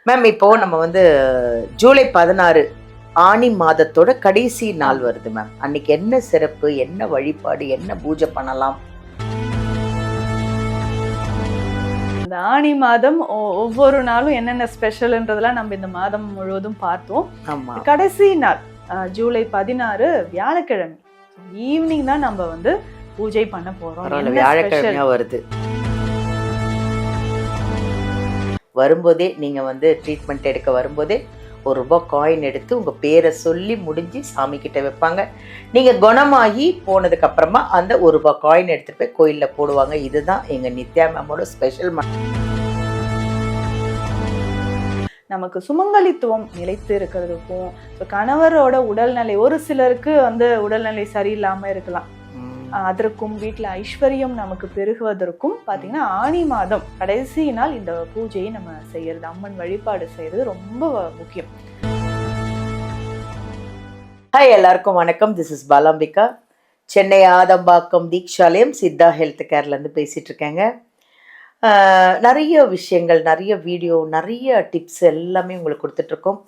Ma'am இப்போ நம்ம வந்து ஜூலை 16 ஆனி மாதத்தோட கடைசி நாள் வருது மேம். அன்னைக்கு என்ன சிறப்பு, என்ன வழிபாடு, என்ன பூஜை பண்ணலாம்? இந்த ஆனி மாதம் ஒவ்வொரு நாளும் என்னென்ன ஸ்பெஷல்ன்றதெல்லாம் நம்ம இந்த மாதம் முழுவதும் பார்த்தோம். ஆமா, கடைசி நாள் ஜூலை 16 வியாழக்கிழமை ஈவினிங் தான் நம்ம வந்து பூஜை பண்ண போறோம். வியாழக்கிழமையா வருது. வரும்போதே நீங்க வந்து ட்ரீட்மெண்ட் எடுக்க வரும்போதே ₹1 காயின் எடுத்து உங்க பேரை சொல்லி முடிஞ்சு சாமி கிட்ட வைப்பாங்க. நீங்க குணமாகி போனதுக்கு அப்புறமா அந்த ₹1 காயின் எடுத்துட்டு போய் கோயில்ல போடுவாங்க. இதுதான் எங்க நித்யா மேமோட ஸ்பெஷல். நமக்கு சுமங்கலித்துவம் நிலைத்து இருக்கிறதுக்கும் கணவரோட உடல்நிலை, ஒரு சிலருக்கு வந்து உடல்நிலை சரியில்லாம இருக்கலாம், அதற்கும் வீட்டில் ஐஸ்வர்யம் நமக்கு பெருகுவதற்கும் பார்த்தீங்கன்னா ஆனி மாதம் கடைசி நாள் இந்த பூஜையை நம்ம செய்யறது, அம்மன் வழிபாடு செய்யறது ரொம்ப முக்கியம். ஹாய், எல்லாருக்கும் வணக்கம். This is Balambika. Chennai Adambakkam Deekshalayam Siddha health கேர்லேருந்து பேசிட்டு இருக்கேங்க. நிறைய விஷயங்கள், நிறைய வீடியோ, நிறைய டிப்ஸ் எல்லாமே உங்களுக்கு கொடுத்துட்ருக்கோம்.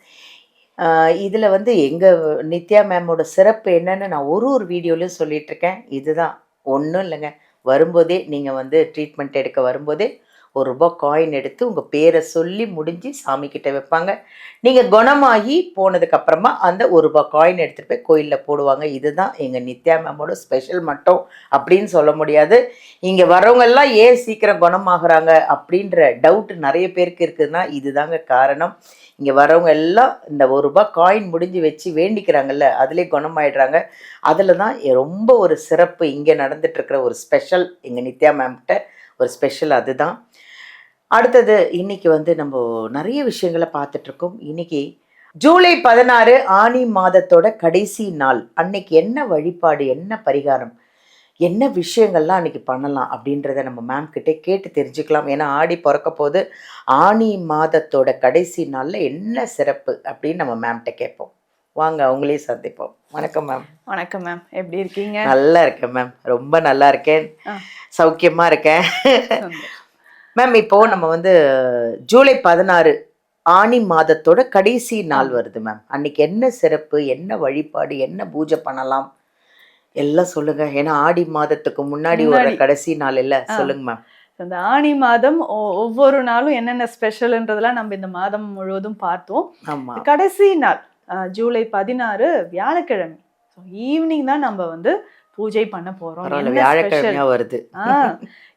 இதில் வந்து எங்கள் நித்யா மேமோட சிறப்பு என்னன்னு நான் ஒரு வீடியோலையும் சொல்லிகிட்ருக்கேன். இதுதான், ஒன்றும் இல்லைங்க. வரும்போதே நீங்கள் வந்து ட்ரீட்மெண்ட் எடுக்க வரும்போதே ₹1 காயின் எடுத்து உங்கள் பேரை சொல்லி முடிஞ்சு சாமி கிட்ட வைப்பாங்க. நீங்கள் குணமாகி போனதுக்கப்புறமா அந்த ₹1 காயின் எடுத்துகிட்டு போய் கோயிலில் போடுவாங்க. இதுதான் எங்கள் நித்யா மேமோட ஸ்பெஷல் மட்டும் அப்படின்னு சொல்ல முடியாது. இங்கே வரவங்கெல்லாம் ஏன் சீக்கிரம் குணமாகறாங்க அப்படின்ற டவுட் நிறைய பேருக்கு இருக்குதுன்னா இதுதாங்க காரணம். இங்கே வரவங்க எல்லாம் இந்த ₹1 காயின் முடிஞ்சு வச்சு வேண்டிக்கிறாங்கல்ல, அதிலே குணமாயிடுறாங்க. அதில் தான் ரொம்ப ஒரு சிறப்பு இங்கே நடந்துட்டுருக்கிற ஒரு ஸ்பெஷல், எங்கள் நித்யா மேம்கிட்ட ஒரு ஸ்பெஷல் அதுதான். அடுத்தது இன்னைக்கு வந்து நம்ம நிறைய விஷயங்களை பார்த்துட்ருக்கோம். இன்னைக்கு ஜூலை 16 ஆனி மாதத்தோட கடைசி நாள். அன்னைக்கு என்ன வழிபாடு, என்ன பரிகாரம், என்ன விஷயங்கள்லாம் அன்றைக்கி பண்ணலாம் அப்படின்றத நம்ம மேம் கிட்டே கேட்டு தெரிஞ்சுக்கலாம். ஏன்னா ஆடி பிறக்க போது, ஆனி மாதத்தோட கடைசி நாளில் என்ன சிறப்பு அப்படின்னு நம்ம மேம்கிட்ட கேட்போம். வாங்க, அவங்களே சந்திப்போம். வணக்கம் மேம். வணக்கம் மேம், எப்படி இருக்கீங்க? நல்லா இருக்கேன் மேம், ரொம்ப நல்லா இருக்கேன், சௌக்கியமாக இருக்கேன் மேம். இப்போது நம்ம வந்து ஜூலை 16 ஆனி மாதத்தோட கடைசி நாள் வருது மேம். அன்றைக்கி என்ன சிறப்பு, என்ன வழிபாடு, என்ன பூஜை பண்ணலாம் எல்லாம் சொல்லுங்க. ஏன்னா ஆடி மாதத்துக்கு முன்னாடி ஒரு கடைசி நாள் இல்ல, சொல்லுங்க மேம். இந்த ஆனி மாதம் ஒவ்வொரு நாளும் என்னென்ன ஸ்பெஷல்ன்றதெல்லாம் நம்ம இந்த மாதம் முழுவதும் பார்த்தோம். ஆமா, கடைசி நாள் ஜூலை 16 வியாழக்கிழமை ஈவினிங் தான் நம்ம வந்து பூஜை பண்ண போறோம். வியாழக்கிழமையா வருது.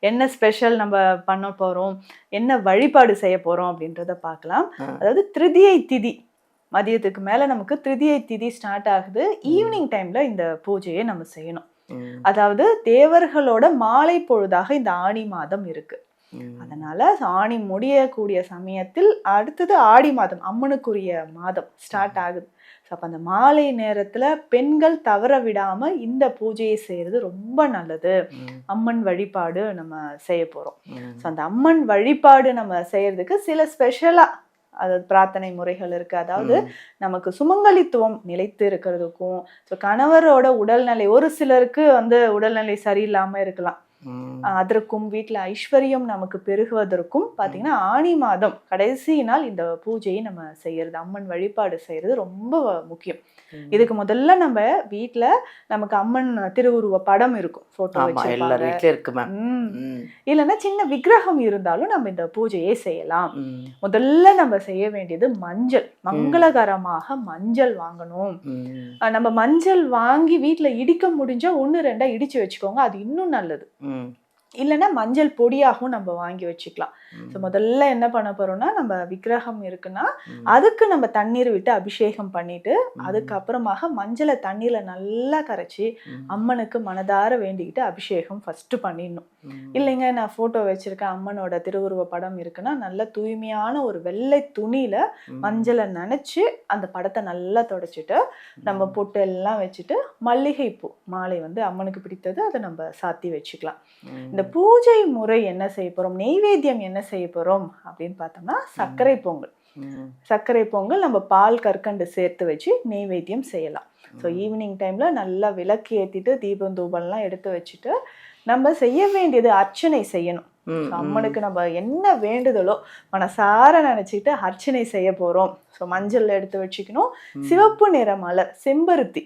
என்ன ஸ்பெஷல் நம்ம பண்ண போறோம், என்ன வழிபாடு செய்ய போறோம் அப்படின்றத பார்க்கலாம். அதாவது திருதியை திதி மதியத்துக்கு மேல நமக்கு திருதியை திதி ஸ்டார்ட் ஆகுது. ஈவினிங் டைம்ல இந்த பூஜையை நம்ம செய்யணும். அதாவது தேவர்களோட மாலை பொழுதாக இந்த ஆனி மாதம் இருக்கு. அதனால ஆனி முடியக்கூடிய சமயத்தில் அடுத்தது ஆடி மாதம், அம்மனுக்குரிய மாதம் ஸ்டார்ட் ஆகுது. அப்ப அந்த மாலை நேரத்துல பெண்கள் தவற விடாம இந்த பூஜையை செய்யறது ரொம்ப நல்லது. அம்மன் வழிபாடு நம்ம செய்ய போறோம். அந்த அம்மன் வழிபாடு நம்ம செய்யறதுக்கு சில ஸ்பெஷலா அதாவது பிரார்த்தனை முறைகள் இருக்கு. அதாவது நமக்கு சுமங்கலித்துவம் நிலைத்து இருக்கிறதுக்கும் கணவரோட உடல்நிலை, ஒரு சிலருக்கு வந்து உடல்நிலை சரியில்லாம இருக்கலாம், அதற்கும் வீட்டில் ஐஸ்வர்யம் நமக்கு பெருகுவதற்கும் பார்த்தீங்கன்னா ஆனி மாதம் கடைசி நாள் இந்த பூஜையை நம்ம செய்யறது, அம்மன் வழிபாடு செய்யறது ரொம்ப முக்கியம். இதுக்கு முதல்ல நம்ம வீட்டுல நமக்கு அம்மன் திருவுருவ படம் இருக்கும், போட்டோ வச்சிருப்பாங்க. இல்லைன்னா சின்ன விக்கிரகம் இருந்தாலும் நம்ம இந்த பூஜையை செய்யலாம். முதல்ல நம்ம செய்ய வேண்டியது மஞ்சள், மங்களகரமாக மஞ்சள் வாங்கணும். நம்ம மஞ்சள் வாங்கி வீட்டுல இடிக்க முடிஞ்சா 1-2 இடிச்சு வச்சுக்கோங்க, அது இன்னும் நல்லது. இல்லைன்னா மஞ்சள் பொடியாகவும் நம்ம வாங்கி வச்சுக்கலாம். ஸோ முதல்ல என்ன பண்ண போறோம்னா, நம்ம விக்கிரகம் இருக்குன்னா அதுக்கு நம்ம தண்ணீர் விட்டு அபிஷேகம் பண்ணிட்டு அதுக்கப்புறமாக மஞ்சளை தண்ணீர்ல நல்லா கரைச்சி அம்மனுக்கு மனதார வேண்டிக்கிட்டு அபிஷேகம் ஃபர்ஸ்ட் பண்ணிடணும். இல்லைங்க நான் போட்டோ வச்சிருக்கேன், அம்மனோட திருவுருவ படம் இருக்குன்னா நல்ல தூய்மையான ஒரு வெள்ளை துணியில மஞ்சளை நனைச்சு அந்த படத்தை நல்லா தொடச்சிட்டு நம்ம பொட்டு எல்லாம் வச்சுட்டு மல்லிகை பூ மாலை வந்து அம்மனுக்கு பிடித்தது அதை நம்ம சாத்தி வச்சுக்கலாம். இந்த பூஜை முறை என்ன செய்ய போறோம், நெய்வேத்தியம் என்ன செய்ய போறோம் அப்படின்னு பார்த்தோம்னா சர்க்கரை பொங்கல். சர்க்கரை பொங்கல் நம்ம பால் கற்கண்டு சேர்த்து வச்சு நெய்வேத்தியம் செய்யலாம். ஸோ ஈவினிங் டைம்ல நல்லா விளக்கு ஏற்றிட்டு தீபம் தூபம்லாம் எடுத்து வச்சுட்டு நம்ம செய்ய வேண்டியது அர்ச்சனை செய்யணும். So, அம்மனுக்கு நம்ம என்ன வேண்டுதலோ மனசார நினைச்சிட்டு அர்ச்சனை செய்ய போறோம். ஸோ மஞ்சள் எடுத்து வச்சுக்கணும். சிவப்பு நிற மலர் செம்பருத்தி,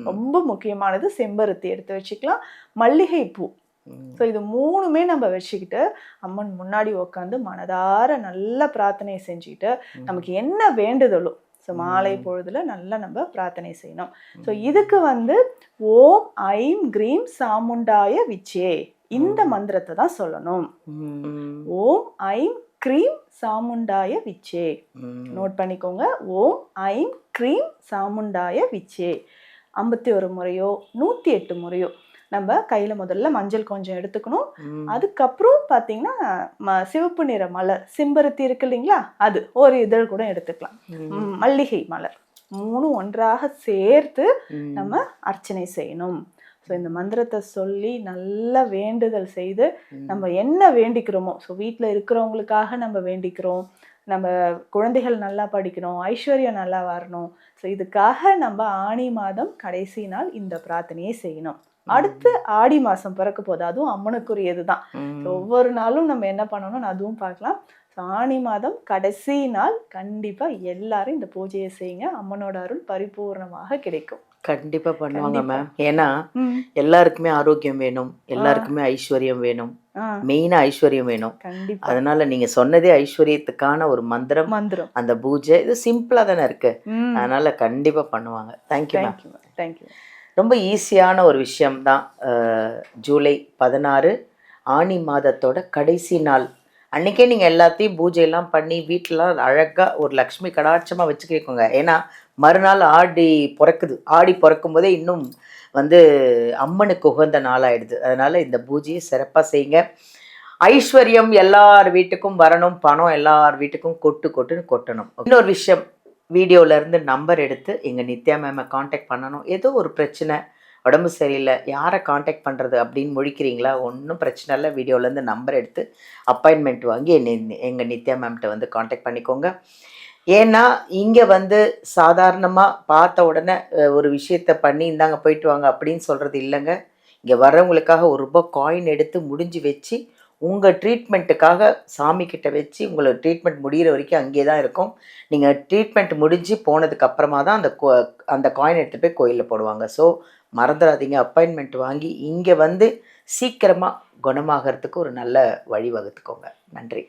ரொம்ப முக்கியமானது செம்பருத்தி எடுத்து வச்சுக்கலாம். மல்லிகை பூ. ஸோ இது 3மே நம்ம வச்சுக்கிட்டு அம்மன் முன்னாடி உட்காந்து மனதார நல்ல பிரார்த்தனை செஞ்சுட்டு நமக்கு என்ன வேண்டுதலோ ஸோ மாலை பொழுதுல நல்லா நம்ம பிரார்த்தனை செய்யணும். ஸோ இதுக்கு ஓம் ஐம் கிரீம் சாமுண்டாய விச்சே இந்த மந்திரத்தை தான் சொல்லணும். ஓம் ஐம் கிரீம் சாமுண்டாய விச்சே. நோட் பண்ணிக்கோங்க. ஓம் ஐம் கிரீம் சாமுண்டாய விச்சே 51 முறையோ 108 முறையோ நம்ம கையில முதல்ல மஞ்சள் கொஞ்சம் எடுத்துக்கணும். அதுக்கப்புறம் பாத்தீங்கன்னா சிவப்பு நிற மலர் செம்பருத்தி இருக்கு இல்லைங்களா, அது ஒரு இதழ் கூட எடுத்துக்கலாம். மல்லிகை மலர் 3 ஒன்றாக சேர்த்து நம்ம அர்ச்சனை செய்யணும். ஸோ இந்த மந்திரத்தை சொல்லி நல்ல வேண்டுதல் செய்து நம்ம என்ன வேண்டிக்கிறோமோ, ஸோ வீட்டில் இருக்கிறவங்களுக்காக நம்ம வேண்டிக்கிறோம், நம்ம குழந்தைகள் நல்லா படிக்கணும், ஐஸ்வர்யம் நல்லா வரணும். ஸோ இதுக்காக நம்ம ஆனி மாதம் கடைசி நாள் இந்த பிரார்த்தனையை செய்யணும். அடுத்து ஆடி மாசம் பிறக்க போது, அதுவும் அம்மனுக்குரியது தான். ஒவ்வொரு நாளும் நம்ம என்ன பண்ணணும்னு அதுவும் பார்க்கலாம். ஸோ ஆனி மாதம் கடைசி நாள் கண்டிப்பா எல்லாரும் இந்த பூஜையை செய்யுங்க. அம்மனோட அருள் பரிபூர்ணமாக கிடைக்கும். கண்டிப்பா பண்ணுவாங்க மேம். ஏன்னா எல்லாருக்குமே ஆரோக்கியம் வேணும், எல்லாருக்குமே ஐஸ்வர்யம் வேணும், மெயினா ஐஸ்வர்யம் வேணும். அதனால நீங்க சொன்னதே ஐஸ்வர்யத்துக்கான ஒரு மந்திரம். அந்த பூஜை இது சிம்பிளா தானே இருக்கு. அதனால கண்டிப்பா பண்ணுவாங்க. Thank you ma'am. தேங்க்யூ. ரொம்ப ஈஸியான ஒரு விஷயம்தான். ஜூலை 16 ஆனி மாதத்தோட கடைசி நாள் அன்றைக்கே நீங்கள் எல்லாத்தையும் பூஜையெல்லாம் பண்ணி வீட்டிலலாம் அழகாக ஒரு லக்ஷ்மி கடாட்சமாக வச்சுக்கிக்கோங்க. ஏன்னா மறுநாள் ஆடி பிறக்குது. ஆடி பிறக்கும் போதே இன்னும் அம்மனுக்கு உகந்த நாளாயிடுது. அதனால் இந்த பூஜையை சிறப்பாக செய்யுங்க. ஐஸ்வர்யம் எல்லார் வீட்டுக்கும் வரணும், பணம் எல்லார் வீட்டுக்கும் கொட்டுன்னு கொட்டணும். இன்னொரு விஷயம், வீடியோவிலேருந்து நம்பர் எடுத்து எங்கள் நித்யா மேமை காண்டாக்ட் பண்ணணும். ஏதோ ஒரு பிரச்சனை, உடம்பு சரியில்லை, யாரை காண்டாக்ட் பண்ணுறது அப்படின்னு முழிக்கிறீங்களா? ஒன்றும் பிரச்சனை இல்லை. வீடியோவிலேருந்து நம்பர் எடுத்து அப்பாயின்மெண்ட் வாங்கி எங்கள் நித்யா மேம்கிட்ட காண்டாக்ட் பண்ணிக்கோங்க. ஏன்னா இங்கே சாதாரணமாக பார்த்த உடனே ஒரு விஷயத்தை பண்ணி இந்தாங்க போயிட்டு வாங்க அப்படின்னு சொல்கிறது இல்லைங்க. இங்கே வர்றவங்களுக்காக ₹1 காயின் எடுத்து முடிஞ்சு வச்சு உங்கள் ட்ரீட்மெண்ட்டுக்காக சாமிக்கிட்ட வச்சு உங்களை ட்ரீட்மெண்ட் முடிகிற வரைக்கும் அங்கே தான் இருக்கும். நீங்கள் ட்ரீட்மெண்ட் முடிஞ்சு போனதுக்கப்புறமா தான் அந்த காயின் எடுத்து போய் கோயிலில் போடுவாங்க. ஸோ மறந்துடாதீங்க, அப்பாயின்மெண்ட் வாங்கி இங்கே சீக்கிரமாக குணமாகறதுக்கு ஒரு நல்ல வழி வகுத்துக்கோங்க. நன்றி.